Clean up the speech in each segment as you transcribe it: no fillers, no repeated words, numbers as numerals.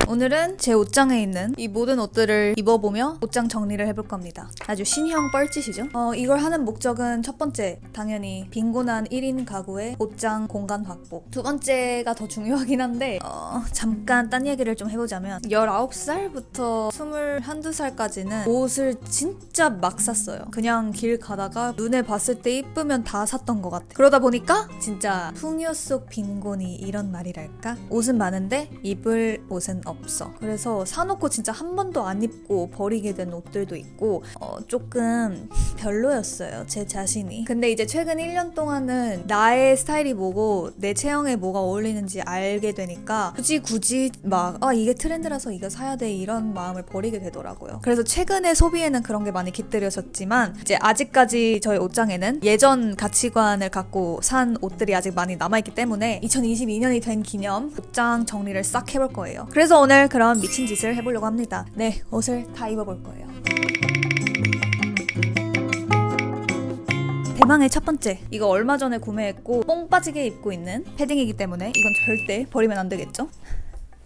오늘은 제 옷장에 있는 이 모든 옷들을 입어보며 옷장 정리를 해볼 겁니다. 아주 신형 뻘짓이죠. 이걸 하는 목적은 첫 번째, 당연히 빈곤한 1인 가구의 옷장 공간 확보. 두 번째가 더 중요하긴 한데 잠깐 딴 얘기를 좀 해보자면 19살부터 21~22살까지는 옷을 진짜 막 샀어요. 그냥 길 가다가 눈에 봤을 때 이쁘면 다 샀던 것 같아. 그러다 보니까 진짜 풍요 속 빈곤이 이런 말이랄까? 옷은 많은데 입을 옷은 없어. 그래서 사놓고 진짜 한 번도 안 입고 버리게 된 옷들도 있고 조금 별로였어요, 제 자신이. 근데 이제 최근 1년 동안은 나의 스타일이 뭐고 내 체형에 뭐가 어울리는지 알게 되니까 굳이 막 이게 트렌드라서 이거 사야 돼 이런 마음을 버리게 되더라고요. 그래서 최근에 소비에는 그런 게 많이 깃들여졌지만 이제 아직까지 저희 옷장에는 예전 가치관을 갖고 산 옷들이 아직 많이 남아있기 때문에 2022년이 된 기념 옷장 정리를 싹 해볼 거예요. 그래서 오늘 그런 미친 짓을 해보려고 합니다. 네, 옷을 다 입어볼 거예요. 대망의 첫 번째, 이거 얼마 전에 구매했고 뽕 빠지게 입고 있는 패딩이기 때문에 이건 절대 버리면 안 되겠죠?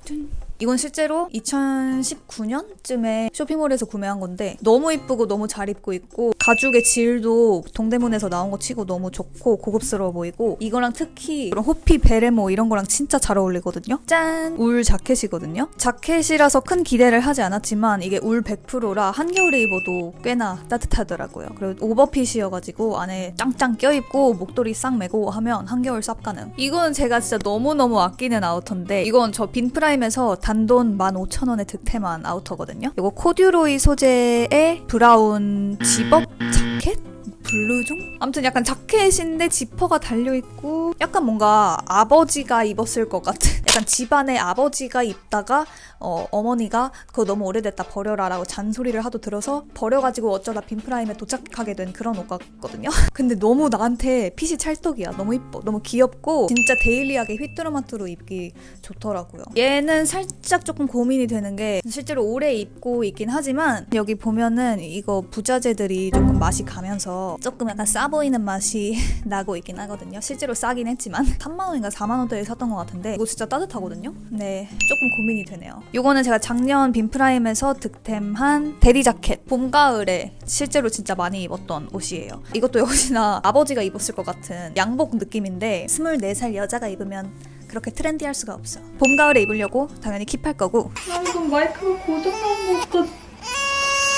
짠. 이건 실제로 2019년쯤에 쇼핑몰에서 구매한 건데 너무 이쁘고 너무 잘 입고 있고 가죽의 질도 동대문에서 나온 거 치고 너무 좋고 고급스러워 보이고 이거랑 특히 이런 호피 베레모 이런 거랑 진짜 잘 어울리거든요. 짠! 울 자켓이거든요. 자켓이라서 큰 기대를 하지 않았지만 이게 울 100%라 한겨울에 입어도 꽤나 따뜻하더라고요. 그리고 오버핏이어가지고 안에 짱짱 껴입고 목도리 싹 매고 하면 한겨울 쌉 가능. 이건 제가 진짜 너무너무 아끼는 아우터인데 이건 저 빈프라임에서 단돈 15,000원에 득템한 아우터거든요. 이거 코듀로이 소재의 브라운 집업 자켓? 블루종? 아무튼 약간 자켓인데 지퍼가 달려있고 약간 뭔가 아버지가 입었을 것 같은 약간 집안에 아버지가 입다가 어머니가 그거 너무 오래됐다 버려라 라고 잔소리를 하도 들어서 버려가지고 어쩌다 빈프라임에 도착하게 된 그런 옷 같거든요. 근데 너무 나한테 핏이 찰떡이야. 너무 이뻐. 너무 귀엽고 진짜 데일리하게 휘뚜루마뚜루 입기 좋더라고요. 얘는 살짝 조금 고민이 되는 게 실제로 오래 입고 있긴 하지만 여기 보면은 이거 부자재들이 조금 맛이 가면서 조금 약간 싸 보이는 맛이 나고 있긴 하거든요. 실제로 싸긴 했지만 3만원인가 4만원대에 샀던 것 같은데 이거 진짜 따뜻하거든요. 네, 조금 고민이 되네요. 요거는 제가 작년 빈프라임에서 득템한 대리 자켓. 봄, 가을에 실제로 진짜 많이 입었던 옷이에요. 이것도 역시나 아버지가 입었을 것 같은 양복 느낌인데 24살 여자가 입으면 그렇게 트렌디할 수가 없어. 봄, 가을에 입으려고 당연히 킵할 거고. 이건 마이크가 고장난 것 같아.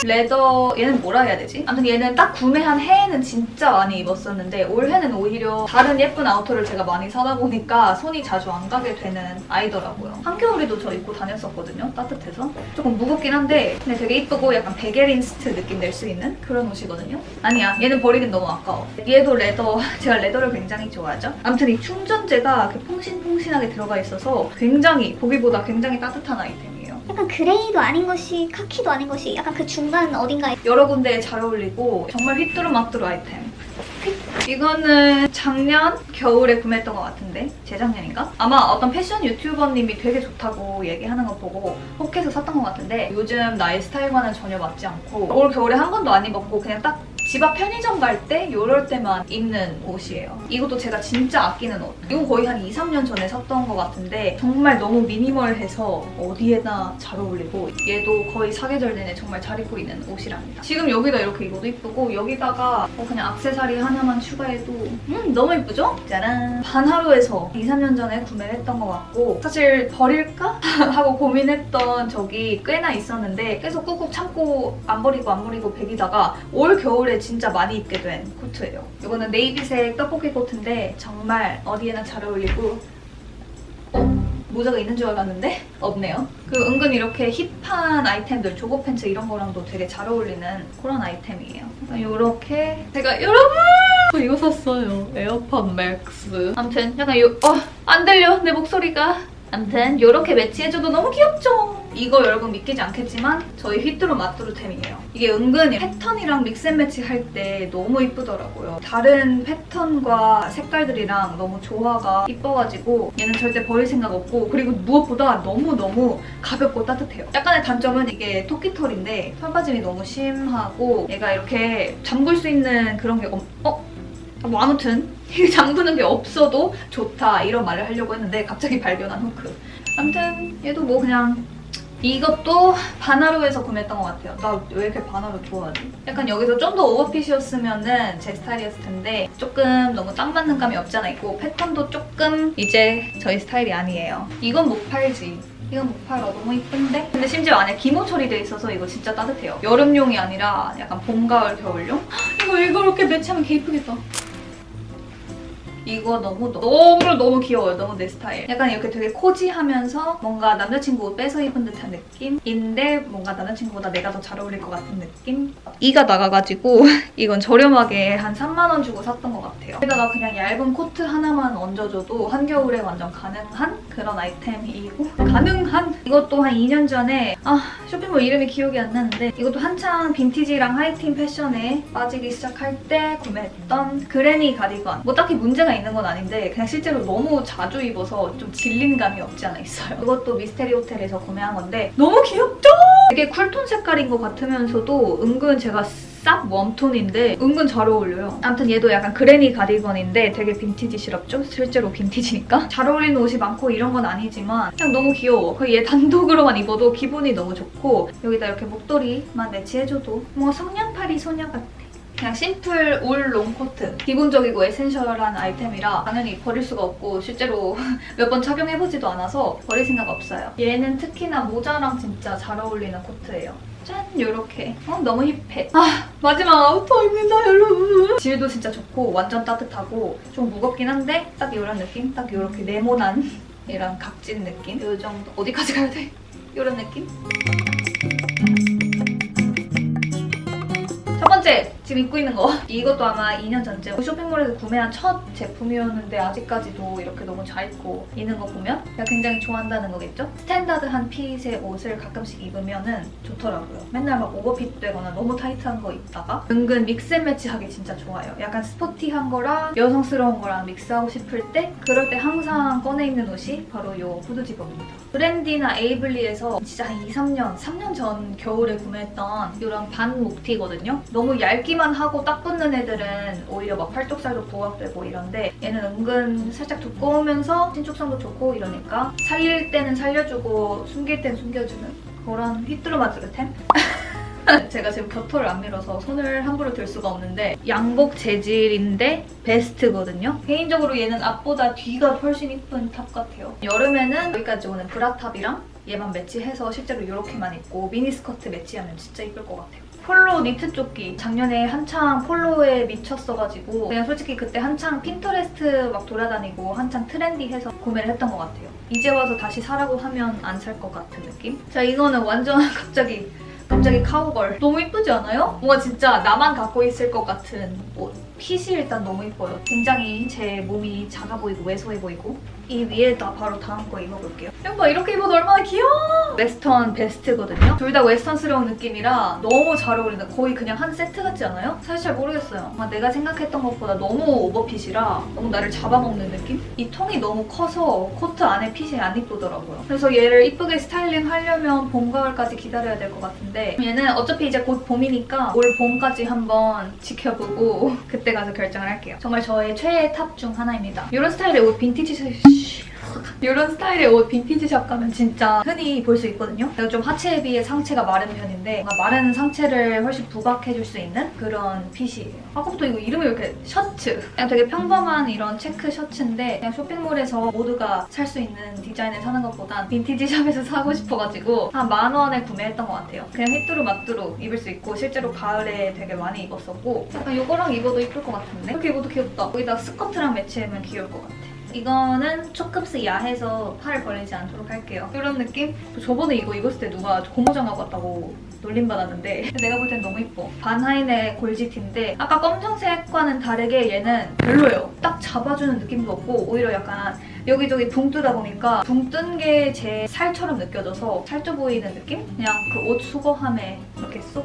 레더, 얘는 뭐라 해야 되지? 아무튼 얘는 딱 구매한 해에는 진짜 많이 입었었는데 올해는 오히려 다른 예쁜 아우터를 제가 많이 사다 보니까 손이 자주 안 가게 되는 아이더라고요. 한겨울에도 저 입고 다녔었거든요, 따뜻해서. 조금 무겁긴 한데 근데 되게 이쁘고 약간 베게린스트 느낌 낼 수 있는 그런 옷이거든요. 아니야, 얘는 버리긴 너무 아까워. 얘도 레더, 제가 레더를 굉장히 좋아하죠. 아무튼 이 충전재가 이렇게 퐁신퐁신하게 들어가 있어서 굉장히 보기보다 굉장히 따뜻한 아이템이에요. 약간 그레이도 아닌 것이 카키도 아닌 것이 약간 그 중간 어딘가에 여러 군데에 잘 어울리고 정말 휘뚜루마뚜루 아이템. 이거는 작년 겨울에 구매했던 것 같은데 재작년인가? 아마 어떤 패션 유튜버님이 되게 좋다고 얘기하는 거 보고 혹해서 샀던 것 같은데 요즘 나의 스타일과는 전혀 맞지 않고 올 겨울에 한 번도 안 입었고 그냥 딱 집 앞 편의점 갈 때 이럴 때만 입는 옷이에요. 이것도 제가 진짜 아끼는 옷. 이건 거의 한 2~3년 전에 샀던 것 같은데 정말 너무 미니멀해서 어디에나 잘 어울리고 얘도 거의 사계절 내내 정말 잘 입고 있는 옷이랍니다. 지금 여기다 이렇게 입어도 이쁘고 여기다가 그냥 액세서리 하나만 추가해도 너무 이쁘죠? 짜란! 반하루에서 2~3년 전에 구매를 했던 것 같고 사실 버릴까? 하고 고민했던 적이 꽤나 있었는데 계속 꾹꾹 참고 안 버리고 배기다가 올 겨울에 진짜 많이 입게 된 코트예요. 이거는 네이비색 떡볶이 코트인데 정말 어디에나 잘 어울리고 모자가 있는 줄 알았는데 없네요. 그 은근 이렇게 힙한 아이템들, 조거 팬츠 이런 거랑도 되게 잘 어울리는 그런 아이템이에요. 이렇게 제가 여러분! 이거 샀어요. 에어팟 맥스. 아무튼 약간 안 들려 내 목소리가. 아무튼 이렇게 매치해줘도 너무 귀엽죠? 이거 여러분 믿기지 않겠지만 저희 휘뚜루마뚜루템이에요. 이게 은근히 패턴이랑 믹스앤매치 할 때 너무 이쁘더라고요. 다른 패턴과 색깔들이랑 너무 조화가 이뻐가지고 얘는 절대 버릴 생각 없고 그리고 무엇보다 너무너무 가볍고 따뜻해요. 약간의 단점은 이게 토끼털인데 털 빠짐이 너무 심하고 얘가 이렇게 잠글 수 있는 그런 게 뭐 아무튼 잠그는 게 없어도 좋다 이런 말을 하려고 했는데 갑자기 발견한 후크. 아무튼 얘도 뭐 그냥 이것도 바나로에서 구매했던 것 같아요. 나 왜 이렇게 바나로 좋아하지? 약간 여기서 좀 더 오버핏이었으면 제 스타일이었을 텐데 조금 너무 딱 맞는 감이 없잖아 있고 패턴도 조금 이제 저희 스타일이 아니에요. 이건 못 팔지. 이건 못 팔아. 너무 이쁜데? 근데 심지어 안에 기모 처리돼 있어서 이거 진짜 따뜻해요. 여름용이 아니라 약간 봄, 가을, 겨울용? 이거 이렇게 매치하면 개 이쁘겠다. 이거 너무 귀여워요. 너무 내 스타일. 약간 이렇게 되게 코지하면서 뭔가 남자친구 옷 빼서 입은 듯한 느낌인데 뭔가 남자친구보다 내가 더 잘 어울릴 것 같은 느낌? 이가 나가가지고 이건 저렴하게 한 3만 원 주고 샀던 것 같아요. 여기다가 그냥 얇은 코트 하나만 얹어줘도 한겨울에 완전 가능한 그런 아이템이고 가능한? 이것도 한 2년 전에 쇼핑몰 이름이 기억이 안 나는데 이것도 한창 빈티지랑 하이틴 패션에 빠지기 시작할 때 구매했던 그레니 가디건. 뭐 딱히 문제가 있는 건 아닌데 그냥 실제로 너무 자주 입어서 좀 질린 감이 없지 않아 있어요. 이것도 미스테리 호텔에서 구매한 건데 너무 귀엽죠? 되게 쿨톤 색깔인 것 같으면서도 은근 제가 싹 웜톤인데 은근 잘 어울려요. 아무튼 얘도 약간 그레니 가디건인데 되게 빈티지스럽죠? 실제로 빈티지니까. 잘 어울리는 옷이 많고 이런 건 아니지만 그냥 너무 귀여워. 거의 얘 단독으로만 입어도 기분이 너무 좋고 여기다 이렇게 목도리만 매치해줘도 뭔가 성냥팔이 소녀 같아. 그냥 심플 울 롱코트. 기본적이고 에센셜한 아이템이라 당연히 버릴 수가 없고 실제로 몇 번 착용해보지도 않아서 버릴 생각 없어요. 얘는 특히나 모자랑 진짜 잘 어울리는 코트예요. 짠! 요렇게. 너무 힙해. 마지막 아우터입니다, 여러분. 질도 진짜 좋고 완전 따뜻하고 좀 무겁긴 한데 딱 이런 느낌? 딱 요렇게 네모난 이런 각진 느낌? 요 정도. 어디까지 가야 돼? 요런 느낌? 첫 번째, 지금 입고 있는 거. 이것도 아마 2년 전쯤 쇼핑몰에서 구매한 첫 제품이었는데 아직까지도 이렇게 너무 잘 입고 있는 거 보면 제가 굉장히 좋아한다는 거겠죠? 스탠다드한 핏의 옷을 가끔씩 입으면 좋더라고요. 맨날 막 오버핏 되거나 너무 타이트한 거 입다가 은근 믹스앤매치하기 진짜 좋아요. 약간 스포티한 거랑 여성스러운 거랑 믹스하고 싶을 때 그럴 때 항상 꺼내 입는 옷이 바로 이 후드 집업입니다. 브랜디나 에이블리에서 진짜 한 3년 전 겨울에 구매했던 이런 반 목티거든요. 너무 얇기만 하고 딱 붙는 애들은 오히려 막 팔뚝살도 부각되고 이런데 얘는 은근 살짝 두꺼우면서 신축성도 좋고 이러니까 살릴 때는 살려주고 숨길 때는 숨겨주는 그런 휘뚜루마뚜루템? 제가 지금 겨털을 안 밀어서 손을 함부로 들 수가 없는데 양복 재질인데 베스트거든요. 개인적으로 얘는 앞보다 뒤가 훨씬 이쁜 탑 같아요. 여름에는 여기까지 오는 브라탑이랑 얘만 매치해서 실제로 이렇게만 입고 미니스커트 매치하면 진짜 이쁠 것 같아요. 폴로 니트 조끼. 작년에 한창 폴로에 미쳤어가지고 그냥 솔직히 그때 한창 핀터레스트 막 돌아다니고 한창 트렌디해서 구매를 했던 것 같아요. 이제 와서 다시 사라고 하면 안 살 것 같은 느낌? 자, 이거는 완전 갑자기 카우걸. 너무 이쁘지 않아요? 뭔가 진짜 나만 갖고 있을 것 같은 옷. 핏이 일단 너무 이뻐요. 굉장히 제 몸이 작아 보이고 왜소해 보이고 이 위에다 바로 다음 거 입어볼게요. 여봐, 이렇게 입어도 얼마나 귀여워! 웨스턴 베스트거든요. 둘 다 웨스턴스러운 느낌이라 너무 잘 어울린다. 거의 그냥 한 세트 같지 않아요? 사실 잘 모르겠어요. 아마 내가 생각했던 것보다 너무 오버핏이라 너무 나를 잡아먹는 느낌? 이 통이 너무 커서 코트 안에 핏이 안 이쁘더라고요. 그래서 얘를 이쁘게 스타일링 하려면 봄, 가을까지 기다려야 될 것 같은데 얘는 어차피 이제 곧 봄이니까 올 봄까지 한번 지켜보고 그때 가서 결정을 할게요. 정말 저의 최애 탑 중 하나입니다. 이런 스타일의 옷 이런 스타일의 옷 빈티지 샵 가면 진짜 흔히 볼 수 있거든요. 제가 좀 하체에 비해 상체가 마른 편인데 뭔가 마른 상체를 훨씬 부각해줄 수 있는 그런 핏이에요. 아까부터 이거 이름이 왜 이렇게 셔츠. 그냥 되게 평범한 이런 체크 셔츠인데 그냥 쇼핑몰에서 모두가 살 수 있는 디자인을 사는 것보단 빈티지 샵에서 사고 싶어가지고 한 10,000원에 구매했던 것 같아요. 그냥 휘뚜루마뚜루 입을 수 있고 실제로 가을에 되게 많이 입었었고 약간 이거랑 입어도 이쁠 것 같은데? 이렇게 입어도 귀엽다. 거기다 스커트랑 매치하면 귀여울 것 같아. 이거는 초급스 야해서 팔을 벌리지 않도록 할게요. 이런 느낌? 저번에 이거 입었을 때 누가 고무장갑 같다고 놀림받았는데 내가 볼 땐 너무 이뻐. 반하인의 골지티인데 아까 검정색과는 다르게 얘는 별로예요. 딱 잡아주는 느낌도 없고 오히려 약간 여기저기 붕 뜨다 보니까 붕 뜬 게 제 살처럼 느껴져서 살쪄 보이는 느낌? 그냥 그 옷 수거함에 이렇게 쏙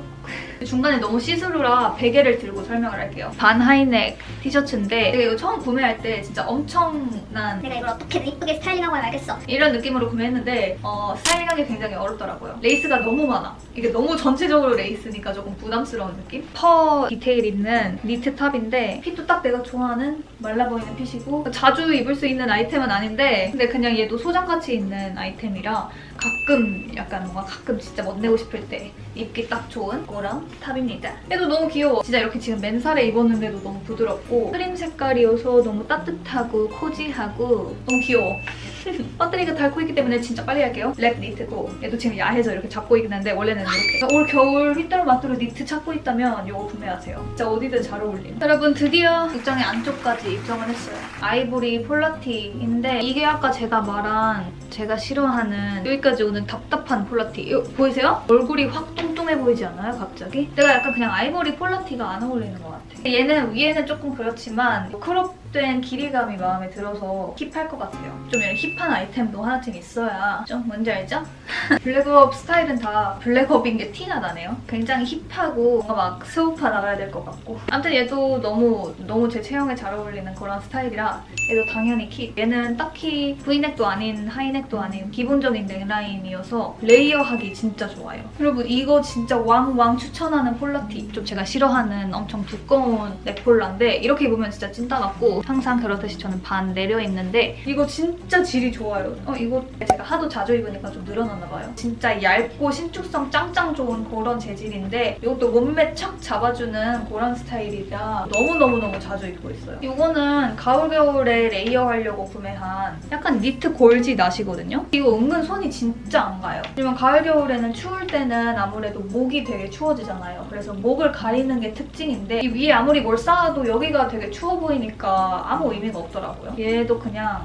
중간에 너무 시스루라 베개를 들고 설명을 할게요. 반 하이넥 티셔츠인데 내가 이거 처음 구매할 때 진짜 엄청난 내가 이걸 어떻게 이쁘게 스타일링하고 알겠어. 이런 느낌으로 구매했는데 스타일링하기 굉장히 어렵더라고요. 레이스가 너무 많아. 이게 너무 전체적으로 레이스니까 조금 부담스러운 느낌? 퍼 디테일 있는 니트 탑인데 핏도 딱 내가 좋아하는 말라 보이는 핏이고 자주 입을 수 있는 아이템은 아닌데 근데 그냥 얘도 소장가치 있는 아이템이라 가끔 약간 뭔가 가끔 진짜 멋내고 싶을 때 입기 딱 좋은 그런 탑입니다. 얘도 너무 귀여워. 진짜 이렇게 지금 맨살에 입었는데도 너무 부드럽고 크림 색깔이어서 너무 따뜻하고 코지하고 너무 귀여워. 배터리가 닳고 있기 때문에 진짜 빨리 할게요. 랩 니트고 얘도 지금 야해서 이렇게 잡고 있긴 한데 원래는 이렇게 올 겨울 휘뚜루마뚜루 니트 찾고 있다면 이거 구매하세요. 진짜 어디든 잘 어울림. 여러분 드디어 입장의 안쪽까지 입장을 했어요. 아이보리 폴라티인데 이게 아까 제가 말한 제가 싫어하는 여기까지 오는 답답한 폴라티 이거 보이세요? 얼굴이 확 뚱뚱해 보이지 않아요? 갑자기? 내가 약간 그냥 아이보리 폴라티가 안 어울리는 것 같아. 얘는 위에는 조금 그렇지만 크롭된 길이감이 마음에 들어서 힙할 것 같아요. 좀 이런 힙한 아이템도 하나쯤 있어야 좀 뭔지 알죠? 블랙업 스타일은 다 블랙업인 게 티가 나네요. 굉장히 힙하고 뭔가 막 스우파 나가야 될 것 같고 아무튼 얘도 너무 제 체형에 잘 어울리는 그런 스타일이라 얘도 당연히 킥. 얘는 딱히 V넥도 아닌 하이넥도 아닌 기본적인 넥라인이어서 레이어하기 진짜 좋아요. 여러분 이거 진짜 왕 추천하는 폴라티. 좀 제가 싫어하는 엄청 두꺼운 넥폴라인데 이렇게 입으면 진짜 찐따 같고 항상 그렇듯이 저는 반 내려 입는데 이거 진짜 질이 좋아요. 이거 제가 하도 자주 입으니까 좀 늘어났나 봐요. 진짜 얇고 신축성 짱짱 좋은 그런 재질인데 이것도 몸매 착 잡아주는 그런 스타일이라 너무너무 자주 입고 있어요. 이거는 가을 겨울에 레이어 하려고 구매한 약간 니트 골지 나시거든요. 이거 은근 손이 진짜 안 가요. 왜냐면 가을 겨울에는 추울 때는 아무래도 목이 되게 추워지잖아요. 그래서 목을 가리는 게 특징인데 이 위에 아무리 뭘 쌓아도 여기가 되게 추워 보이니까 아무 의미가 없더라고요. 얘도 그냥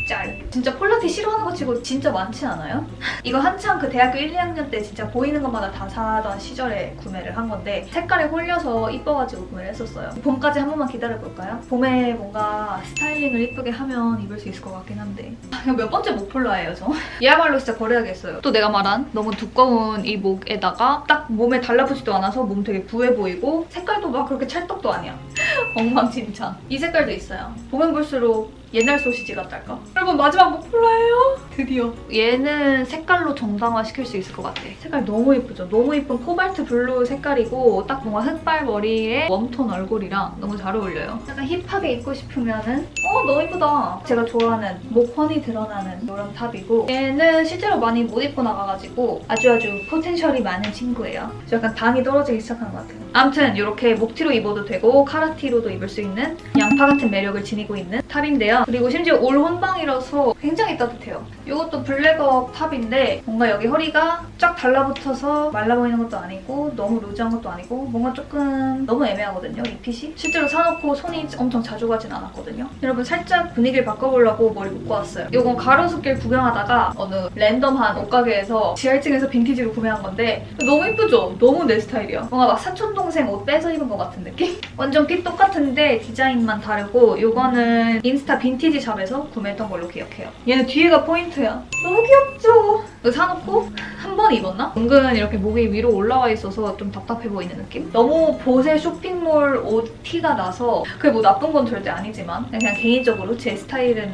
짤. 진짜 폴라티 싫어하는 거 치고 진짜 많지 않아요? 이거 한창 그 대학교 1, 2학년 때 진짜 보이는 것마다 다 사던 시절에 구매를 한 건데 색깔에 홀려서 이뻐가지고 구매를 했었어요. 봄까지 한 번만 기다려볼까요? 봄에 뭔가 스타일링을 이쁘게 하면 입을 수 있을 것 같긴 한데 이거 몇 번째 목폴라예요 저? 얘야말로 진짜 버려야겠어요. 또 내가 말한 너무 두꺼운 이 목에다가 딱 몸에 달라붙지도 않아서 몸 되게 부해 보이고 색깔도 막 그렇게 찰떡도 아니야. 엉망진창. 이 색깔도 있어요. 보면 볼수록 옛날 소시지 같달까? 여러분 마지막 목폴라예요. 드디어. 얘는 색깔로 정당화 시킬 수 있을 것 같아. 색깔 너무 예쁘죠? 너무 예쁜 코발트 블루 색깔이고 딱 뭔가 흑발 머리에 웜톤 얼굴이랑 너무 잘 어울려요. 약간 힙하게 입고 싶으면은 너무 예쁘다. 제가 좋아하는 목 훤히 드러나는 이런 탑이고 얘는 실제로 많이 못 입고 나가가지고 아주 포텐셜이 많은 친구예요. 약간 당이 떨어지기 시작한 것 같아요. 아무튼 이렇게 목티로 입어도 되고 카라티로도 입을 수 있는 양파 같은 매력을 지니고 있는 탑인데요. 그리고 심지어 올 혼방이라서 굉장히 따뜻해요. 이것도 블랙업 탑인데 뭔가 여기 허리가 쫙 달라붙어서 말라 보이는 것도 아니고 너무 루즈한 것도 아니고 뭔가 조금 너무 애매하거든요, 이 핏이. 실제로 사놓고 손이 엄청 자주 가진 않았거든요. 여러분 살짝 분위기를 바꿔보려고 머리 묶고 왔어요. 이건 가로수길 구경하다가 어느 랜덤한 옷가게에서 지하 1층에서 빈티지로 구매한 건데 너무 예쁘죠? 너무 내 스타일이야. 뭔가 막 사촌동생 옷 빼서 입은 것 같은 느낌? 완전 핏 똑같은데 디자인만 다르고 이거는 인스타 빈티지 샵에서 구매했던 걸로 기억해요. 얘는 뒤에가 포인트야. 너무 귀엽죠? 이거 사놓고 한 번 입었나? 은근 이렇게 목이 위로 올라와 있어서 좀 답답해 보이는 느낌? 너무 보세 쇼핑몰 옷 티가 나서 그게 뭐 나쁜 건 절대 아니지만 그냥 개인적으로 제 스타일은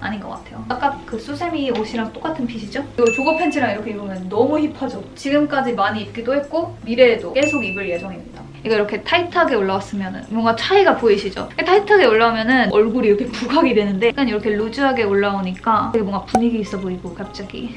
아닌 것 같아요. 아까 그 수세미 옷이랑 똑같은 핏이죠? 이거 조거 팬츠랑 이렇게 입으면 너무 힙하죠? 지금까지 많이 입기도 했고 미래에도 계속 입을 예정입니다. 이거 이렇게 타이트하게 올라왔으면 뭔가 차이가 보이시죠? 타이트하게 올라오면 얼굴이 이렇게 부각이 되는데 약간 이렇게 루즈하게 올라오니까 되게 뭔가 분위기 있어 보이고 갑자기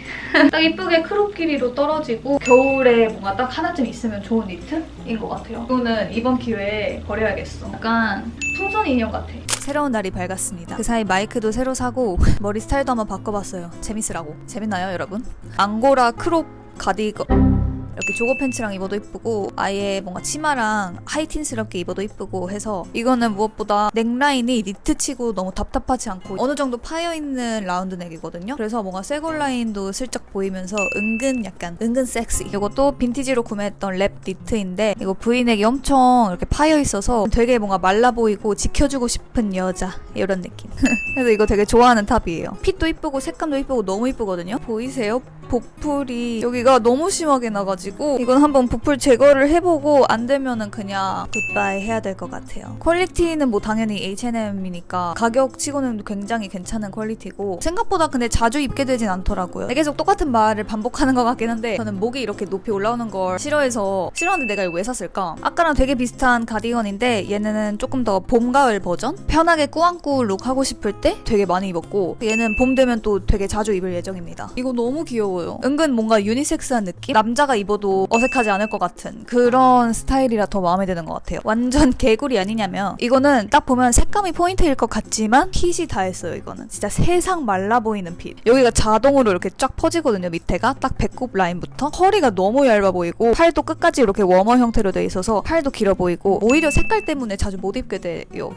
딱 이쁘게 크롭 길이로 떨어지고 겨울에 뭔가 딱 하나쯤 있으면 좋은 니트인 것 같아요. 이거는 이번 기회에 버려야겠어. 약간 풍선 인형 같아. 새로운 날이 밝았습니다. 그 사이 마이크도 새로 사고 머리 스타일도 한번 바꿔봤어요. 재밌으라고. 재밌나요, 여러분? 앙고라 크롭 가디건 이렇게 조거 팬츠랑 입어도 이쁘고 아예 뭔가 치마랑 하이틴스럽게 입어도 이쁘고 해서 이거는 무엇보다 넥라인이 니트치고 너무 답답하지 않고 어느 정도 파여있는 라운드 넥이거든요. 그래서 뭔가 쇄골 라인도 슬쩍 보이면서 은근 섹시. 이것도 빈티지로 구매했던 랩 니트인데 이거 V넥이 엄청 이렇게 파여있어서 되게 뭔가 말라 보이고 지켜주고 싶은 여자 이런 느낌. 그래서 이거 되게 좋아하는 탑이에요. 핏도 이쁘고 색감도 이쁘고 너무 이쁘거든요. 보이세요? 보풀이 여기가 너무 심하게 나가지고 있어가지고 이건 한번 부풀 제거를 해보고 안 되면은 그냥 굿바이 해야 될 것 같아요. 퀄리티는 뭐 당연히 H&M이니까 가격 치고는 굉장히 괜찮은 퀄리티고 생각보다 근데 자주 입게 되진 않더라고요. 계속 똑같은 말을 반복하는 것 같긴 한데 저는 목이 이렇게 높이 올라오는 걸 싫어하는데 내가 이걸 왜 샀을까? 아까랑 되게 비슷한 가디건인데 얘는 조금 더 봄, 가을 버전? 편하게 꾸안꾸 룩 하고 싶을 때 되게 많이 입었고 얘는 봄 되면 또 되게 자주 입을 예정입니다. 이거 너무 귀여워요. 은근 뭔가 유니섹스한 느낌? 남자가 입어도 어색하지 않을 것 같은 그런 스타일이라 더 마음에 드는 것 같아요. 완전 개구리 아니냐면 이거는 딱 보면 색감이 포인트일 것 같지만 핏이 다 했어요. 이거는 진짜 세상 말라 보이는 핏. 여기가 자동으로 이렇게 쫙 퍼지거든요. 밑에가 딱 배꼽 라인부터 허리가 너무 얇아 보이고 팔도 끝까지 이렇게 워머 형태로 돼 있어서 팔도 길어 보이고 오히려 색깔 때문에 자주 못 입게 돼요.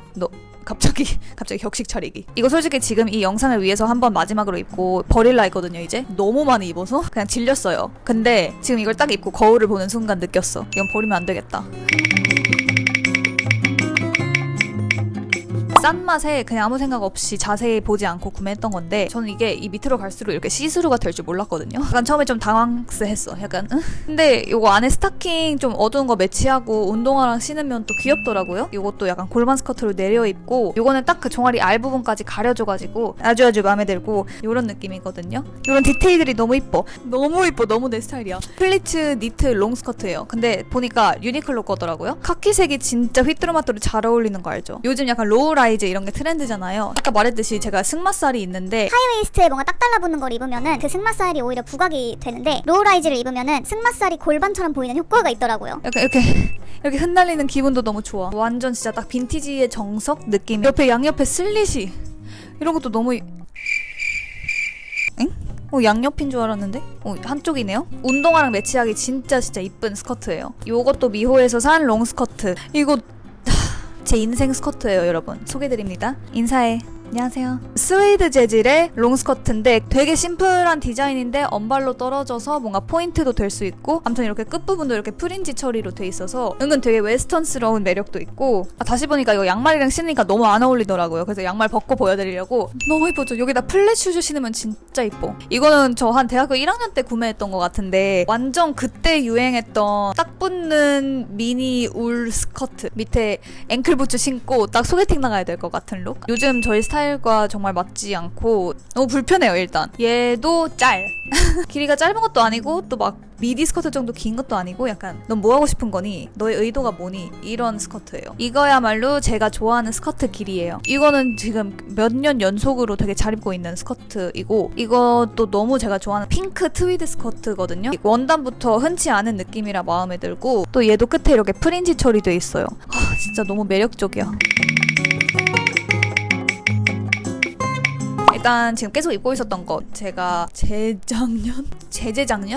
갑자기 격식 차리기. 이거 솔직히 지금 이 영상을 위해서 한번 마지막으로 입고 버릴라 했거든요. 이제 너무 많이 입어서 그냥 질렸어요. 근데 지금 이걸 딱 입고 거울을 보는 순간 느꼈어. 이건 버리면 안 되겠다. 싼 맛에 그냥 아무 생각 없이 자세히 보지 않고 구매했던 건데 저는 이게 이 밑으로 갈수록 이렇게 시스루가 될 줄 몰랐거든요. 약간 처음에 좀 당황스했어. 약간 응? 근데 이거 안에 스타킹 좀 어두운 거 매치하고 운동화랑 신으면 또 귀엽더라고요. 이것도 약간 골반 스커트로 내려 입고 이거는 딱 그 종아리 알 부분까지 가려줘가지고 아주 마음에 들고 이런 느낌이거든요. 이런 디테일들이 너무 이뻐. 너무 내 스타일이야. 플리츠 니트 롱 스커트예요. 근데 보니까 유니클로 거더라고요. 카키색이 진짜 휘뚜루마뚜루 잘 어울리는 거 알죠? 요즘 약간 로우 라이즈 이런 게 트렌드잖아요. 아까 말했듯이 제가 승마살이 있는데 하이웨이스트에 뭔가 딱 달라붙는 걸 입으면은 그 승마살이 오히려 부각이 되는데 로우라이즈를 입으면은 승마살이 골반처럼 보이는 효과가 있더라고요. 약간 이렇게 흩날리는 기분도 너무 좋아. 완전 진짜 딱 빈티지의 정석 느낌. 옆에 양옆에 슬릿이 이런 것도 너무 엥? 양옆인 줄 알았는데? 한쪽이네요? 운동화랑 매치하기 진짜 이쁜 스커트예요. 요것도 미호에서 산 롱 스커트. 이거 제 인생 스커트예요, 여러분. 소개드립니다. 인사해. 안녕하세요. 스웨이드 재질의 롱 스커트인데 되게 심플한 디자인인데 언발로 떨어져서 뭔가 포인트도 될 수 있고 아무튼 이렇게 끝부분도 이렇게 프린지 처리로 돼 있어서 은근 되게 웨스턴스러운 매력도 있고 다시 보니까 이거 양말이랑 신으니까 너무 안 어울리더라고요. 그래서 양말 벗고 보여드리려고. 너무 이쁘죠? 여기다 플랫 슈즈 신으면 진짜 이뻐. 이거는 저 한 대학교 1학년 때 구매했던 것 같은데 완전 그때 유행했던 딱 붙는 미니 울 스커트 밑에 앵클부츠 신고 딱 소개팅 나가야 될 것 같은 룩. 요즘 저희 스타일과 정말 맞지 않고 너무 불편해요. 일단 얘도 길이가 짧은 것도 아니고 또 막 미디 스커트 정도 긴 것도 아니고 약간 넌 뭐 하고 싶은 거니? 너의 의도가 뭐니? 이런 스커트예요. 이거야말로 제가 좋아하는 스커트 길이에요. 이거는 지금 몇 년 연속으로 되게 잘 입고 있는 스커트이고 이것도 너무 제가 좋아하는 핑크 트위드 스커트거든요. 원단부터 흔치 않은 느낌이라 마음에 들고 또 얘도 끝에 이렇게 프린지 처리돼 있어요. 진짜 너무 매력적이야. 일단 지금 계속 입고 있었던 것 제가 재재작년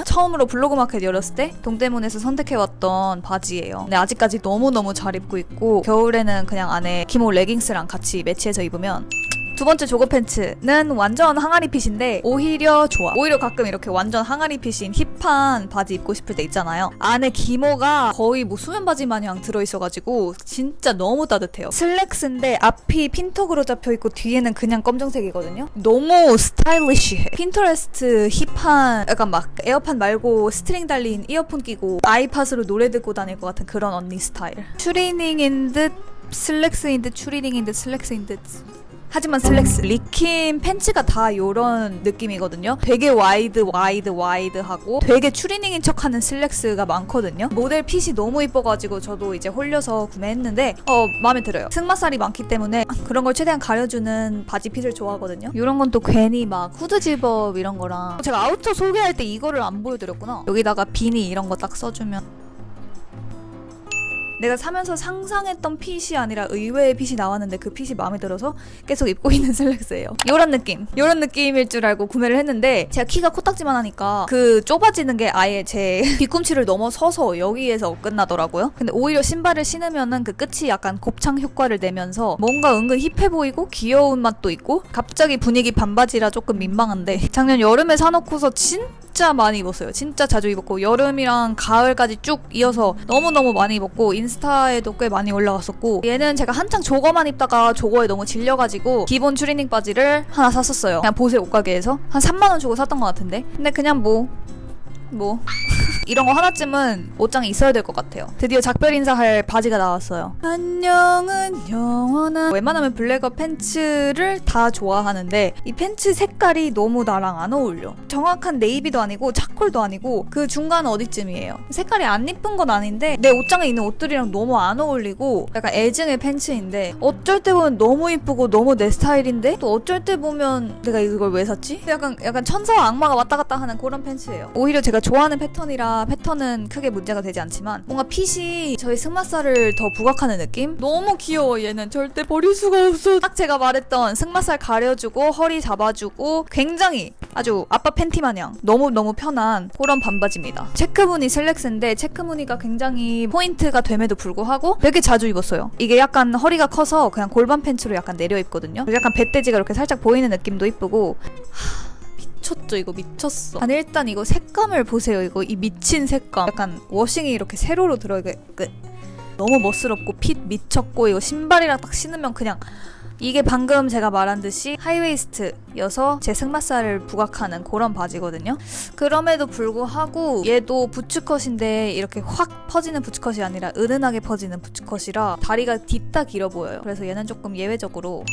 처음으로 블로그 마켓 열었을 때 동대문에서 선택해왔던 바지예요. 근데 아직까지 너무너무 잘 입고 있고 겨울에는 그냥 안에 기모 레깅스랑 같이 매치해서 입으면 두 번째 조거 팬츠는 완전 항아리 핏인데 오히려 좋아. 오히려 가끔 이렇게 완전 항아리 핏인 힙한 바지 입고 싶을 때 있잖아요. 안에 기모가 거의 뭐 수면 바지 마냥 들어있어가지고 진짜 너무 따뜻해요. 슬랙스인데 앞이 핀턱으로 잡혀있고 뒤에는 그냥 검정색이거든요. 너무 스타일리시해. 핀터레스트 힙한 약간 막 에어팟 말고 스트링 달린 이어폰 끼고 아이팟으로 노래 듣고 다닐 것 같은 그런 언니 스타일. 추리닝인 듯 슬랙스인 듯 추리닝인 듯 슬랙스인 듯 하지만 슬랙스. 리킴 팬츠가 다 요런 느낌이거든요. 되게 와이드하고 되게 추리닝인 척하는 슬랙스가 많거든요. 모델 핏이 너무 이뻐가지고 저도 이제 홀려서 구매했는데 마음에 들어요. 승마살이 많기 때문에 그런 걸 최대한 가려주는 바지 핏을 좋아하거든요. 요런 건 또 괜히 막 후드 집업 이런 거랑 제가 아우터 소개할 때 이거를 안 보여드렸구나. 여기다가 비니 이런 거 딱 써주면 내가 사면서 상상했던 핏이 아니라 의외의 핏이 나왔는데 그 핏이 마음에 들어서 계속 입고 있는 슬랙스예요. 요런 느낌일 줄 알고 구매를 했는데 제가 키가 코딱지만 하니까 그 좁아지는 게 아예 제 뒤꿈치를 넘어서서 여기에서 끝나더라고요. 근데 오히려 신발을 신으면은 그 끝이 약간 곱창 효과를 내면서 뭔가 은근 힙해 보이고 귀여운 맛도 있고 갑자기 분위기 반바지라 조금 민망한데 작년 여름에 사놓고서 진짜 많이 입었어요. 진짜 자주 입었고 여름이랑 가을까지 쭉 이어서 너무너무 많이 입었고 인스타에도 꽤 많이 올라갔었고 얘는 제가 한창 조거만 입다가 조거에 너무 질려가지고 기본 추리닝 바지를 하나 샀었어요. 그냥 보세 옷가게에서 한 3만원 주고 샀던 것 같은데 근데 그냥 뭐 이런 거 하나쯤은 옷장에 있어야 될 것 같아요. 드디어 작별 인사할 바지가 나왔어요. 안녕은 영원한. 웬만하면 블랙어 팬츠를 다 좋아하는데 이 팬츠 색깔이 너무 나랑 안 어울려. 정확한 네이비도 아니고 차콜도 아니고 그 중간 어디쯤이에요. 색깔이 안 이쁜 건 아닌데 내 옷장에 있는 옷들이랑 너무 안 어울리고 약간 애증의 팬츠인데 어쩔 때 보면 너무 이쁘고 너무 내 스타일인데 또 어쩔 때 보면 내가 이걸 왜 샀지? 약간 천사와 악마가 왔다 갔다 하는 그런 팬츠예요. 오히려 제가 좋아하는 패턴이라 패턴은 크게 문제가 되지 않지만 뭔가 핏이 저희 승마살을 더 부각하는 느낌? 너무 귀여워. 얘는 절대 버릴 수가 없어. 딱 제가 말했던 승마살 가려주고 허리 잡아주고 굉장히 아주 아빠 팬티 마냥 너무너무 편한 그런 반바지입니다. 체크무늬 슬랙스인데 체크무늬가 굉장히 포인트가 됨에도 불구하고 되게 자주 입었어요. 이게 약간 허리가 커서 그냥 골반 팬츠로 약간 내려 입거든요. 약간 배돼지가 이렇게 살짝 보이는 느낌도 이쁘고 미쳤죠. 이거 미쳤어. 아니 일단 이거 색감을 보세요. 이거 이 미친 색감. 약간 워싱이 이렇게 세로로 들어가 너무 멋스럽고 핏 미쳤고 이거 신발이랑 딱 신으면 그냥 이게 방금 제가 말한 듯이 하이웨이스트여서 제 승마살을 부각하는 그런 바지거든요. 그럼에도 불구하고 얘도 부츠컷인데 이렇게 확 퍼지는 부츠컷이 아니라 은은하게 퍼지는 부츠컷이라 다리가 뒤따 길어 보여요. 그래서 얘는 조금 예외적으로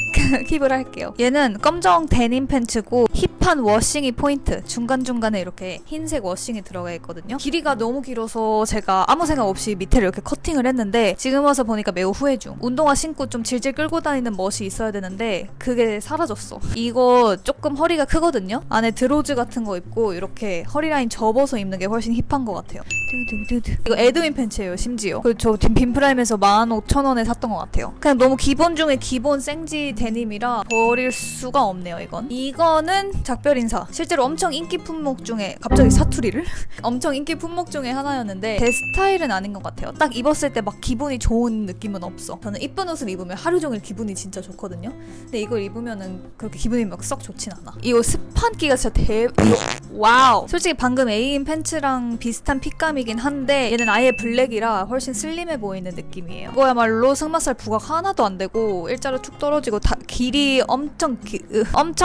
킵을 할게요. 얘는 검정 데님 팬츠고 힙한 워싱이 포인트. 중간중간에 이렇게 흰색 워싱이 들어가 있거든요. 길이가 너무 길어서 제가 아무 생각 없이 밑에를 이렇게 커팅을 했는데 지금 와서 보니까 매우 후회 중. 운동화 신고 좀 질질 끌고 다니는 멋이 있어야 되는데 그게 사라졌어. 이거 조금 허리가 크거든요. 안에 드로즈 같은 거 입고 이렇게 허리 라인 접어서 입는 게 훨씬 힙한 것 같아요. 이거 에드윈 팬츠예요. 심지어 저 빈프라임에서 15,000원에 샀던 것 같아요. 그냥 너무 기본 중에 기본 생지 데님이라 버릴 수가 없네요. 이거는 작별 인사. 실제로 엄청 인기 품목 중에 갑자기 사투리를 엄청 인기 품목 중에 하나였는데 제 스타일은 아닌 것 같아요. 딱 입었을 때 막 기분이 좋은 느낌은 없어. 저는 이쁜 옷을 입으면 하루 종일 기분이 진짜 좋거든요. 근데 이걸 입으면은 그렇게 기분이 막 썩 좋진 않아. 이거 스판기가 진짜 와우. 솔직히 방금 A인 팬츠랑 비슷한 핏감이긴 한데 얘는 아예 블랙이라 훨씬 슬림해 보이는 느낌이에요. 이거야말로 승마살 부각 하나도 안 되고 일자로 툭 떨어지고 길이 엄청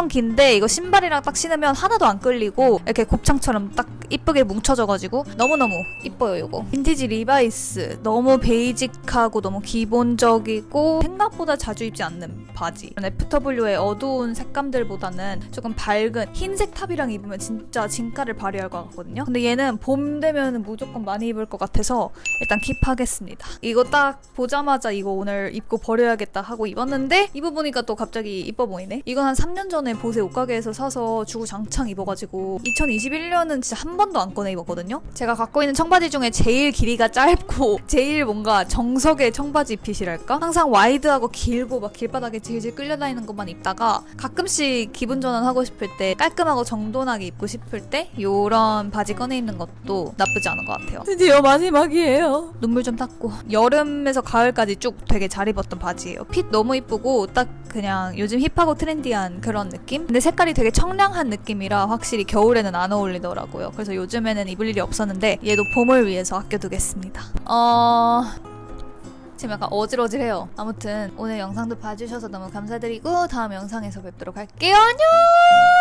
긴데 이거 신발이랑 딱 신으면 하나도 안 끌리고 이렇게 곱창처럼 딱 이쁘게 뭉쳐져가지고 너무너무 이뻐요. 이거 빈티지 리바이스. 너무 베이직하고 너무 기본적이고 생각보다 자주 입지 않는 바지. FW의 어두운 색감들보다는 조금 밝은 흰색 탑이랑 입으면 진짜 진가를 발휘할 것 같거든요. 근데 얘는 봄 되면 무조건 많이 입을 것 같아서 일단 킵하겠습니다. 이거 딱 보자마자 이거 오늘 입고 버려야겠다 하고 입었는데 입어보니까 또 갑자기 이뻐 보이네. 이건 한 3년 전에 보세 옷가게에서 사서 주구장창 입어가지고 2021년은 진짜 한 번도 안 꺼내 입었거든요. 제가 갖고 있는 청바지 중에 제일 길이가 짧고 제일 뭔가 정석의 청바지 핏이랄까? 항상 와이드하고 길고 막 길바닥에 질질 끌려다니는 것만 입다가 가끔씩 기분 전환하고 싶을 때 깔끔하고 정돈하게 입고 싶을 때 요런 바지 꺼내 입는 것도 나쁘지 않은 것 같아요. 드디어 마지막이에요. 눈물 좀 닦고. 여름에서 가을까지 쭉 되게 잘 입었던 바지예요. 핏 너무 이쁘고 딱 그냥 요즘 힙하고 트렌디한 그런 느낌? 근데 색깔이 되게 청량한 느낌이라 확실히 겨울에는 안 어울리더라고요. 그래서 요즘에는 입을 일이 없었는데 얘도 봄을 위해서 아껴두겠습니다. 지금 약간 어질어질해요. 아무튼 오늘 영상도 봐주셔서 너무 감사드리고 다음 영상에서 뵙도록 할게요. 안녕!